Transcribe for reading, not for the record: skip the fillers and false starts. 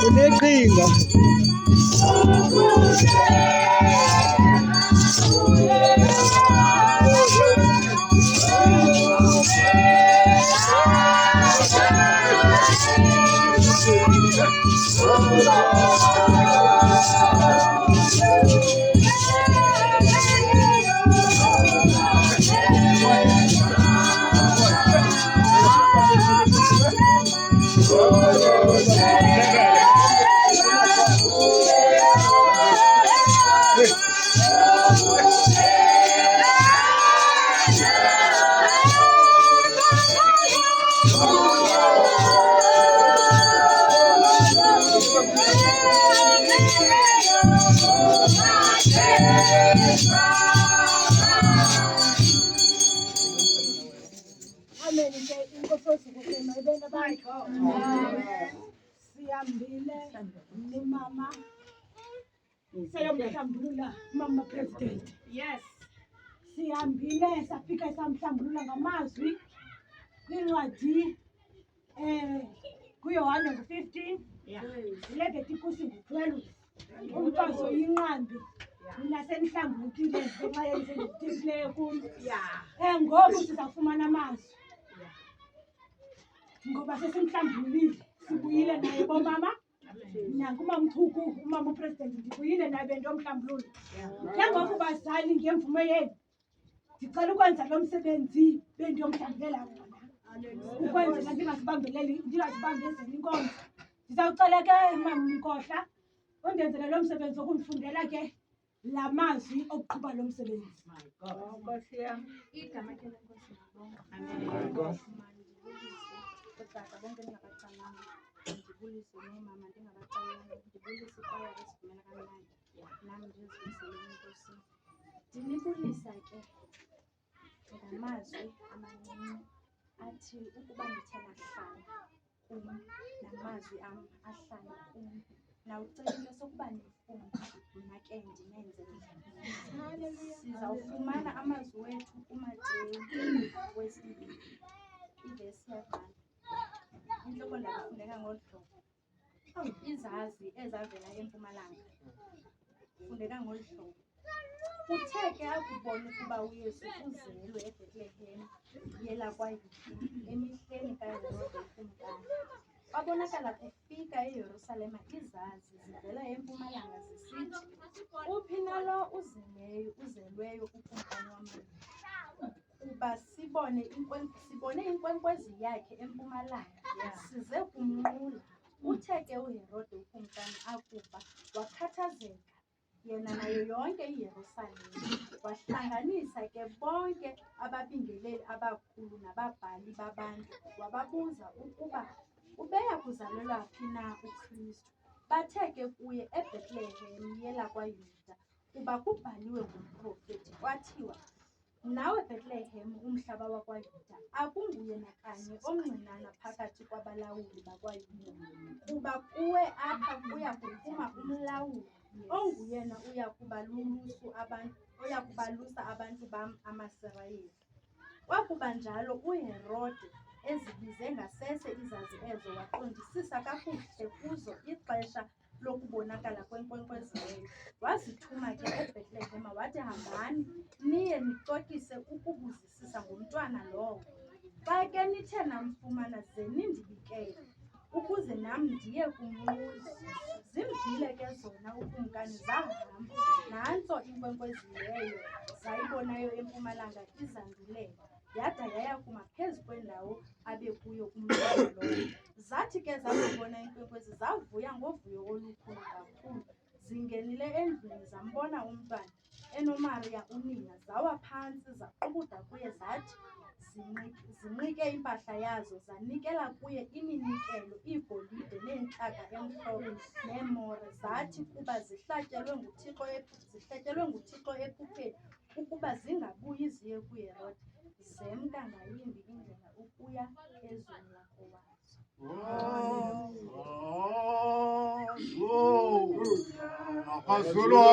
uneqhinga. Mama sayomhlambulula mama president. Yes. Sihambile safika samhlambulula ngamazwi kwincwadi kuYohane 15. Ileveti kusi ngo-12. Umfazi oyinqambi nasenihlambulukile ngenxa yenzengokuthisileyo kum. Ngoku sizawufumana amazwi ngoba sesimhlambululile, sibuyile naye bomama. Umama Chuku, umama upresident, ndibuyile naye bendomhlambulula. Njengoku bazali ngemvume yenu ndicela ukwenza lo msebenzi bendomhlambulela wona, ukwenzela ndingazibambezeli inkonzo. Ndizawucela ke mama Mkhohla undenzele lo msebenzi wokundifundela ke la mazwi okuqhuba lo msebenzi. Nkosi yam, igama ke lenkosi ngibonga. Amen. Kodwa bonke ndingabacalanga, ndibulise nomama ndingabacalanga, ndibulise kwaye esivumela kamnandi. Nam ndizibulisele inkosi. Ndinibulisa ke ngamazwi amancinci athi ukuba ndithe nahlala kum namazwi am ahlala kum. Nawucela into sokuba nifunde mna ke ndinenzele. Sizawufumana amazwi wethu kuMateyu wesibini ivesi yaqala. Intloko ndakufundeka ngolu hlobo. Izazi ezavela empumalanga. Fundeka ngolu hlobo. Uthe ke akubona ukuba uYesu uzelwe eBethlehem yelakwaYuda emihleni kaHerode ukumkani. Kwabonakala kufika eYerusalema izazi zivela empumalanga zisithi, uphi nalo uzelweyo ukumkani wamaYuda? Kuba sibone inkwenkwezi yakhe empumalanga, size kumnqula. Uthe ke uHerode ukumkani akuba wakhathazeka, yena nayo yonke iYerusalema. Wahlanganisa ke bonke ababingeleli abakhulu nababhali babantu, wababuza ukuba ubeya kuzalelwa phi na uKristu. Bathe ke kuye, eBethlehem yelakwaYuda, kuba kubhaliwe ngumprofeti kwathiwa, nawe Bethlehem umhlaba wakwaYuda, akunguye nakanye omncinane phakathi kwabalawuli bakwaYuda, kuba kuwe apha kuya kuphuma umlawuli onguyena uya kubalusa abantu bam amaSirayeli. Kwakuba njalo uHerode ezibize ngasese izazi ezo, waqondisisa kakuhle kuzo ixesha lokubonakala kwenkwenkwezi leyo. Wazithuma ke eBethlehem wathi, hambani niye nicokise ukubuzisisa ngomntwana lowo. Xa ke nithe namfumana ze nindibikele, ukuze nam ndiye kumnqula. Zimvile ke zona ukumkani zahamba, nantso inkwenkwezi leyo zayibonayo empumalanga izandulela, yada yaya kuma phezu kwendawo abekuyo umntwana lowo. Zathi ke zabona inkwenkwezi zavuya ngovuyo olukhulu kakhulu. Zingenile endlini zambona umntwana enoMariya unina, zawa phantsi zaqubula kuye zathi zinqike impahla yazo, zanikela kuye iminikelo, iigolide neentlaka emhlophe neemore. Zathi kuba zihlatyelwe nguThixo ephupheni, ukuba zingabuyi ziye kuHerode, zemka ngayimbi indlela ukuya ezweni lakowazo. Apostolic.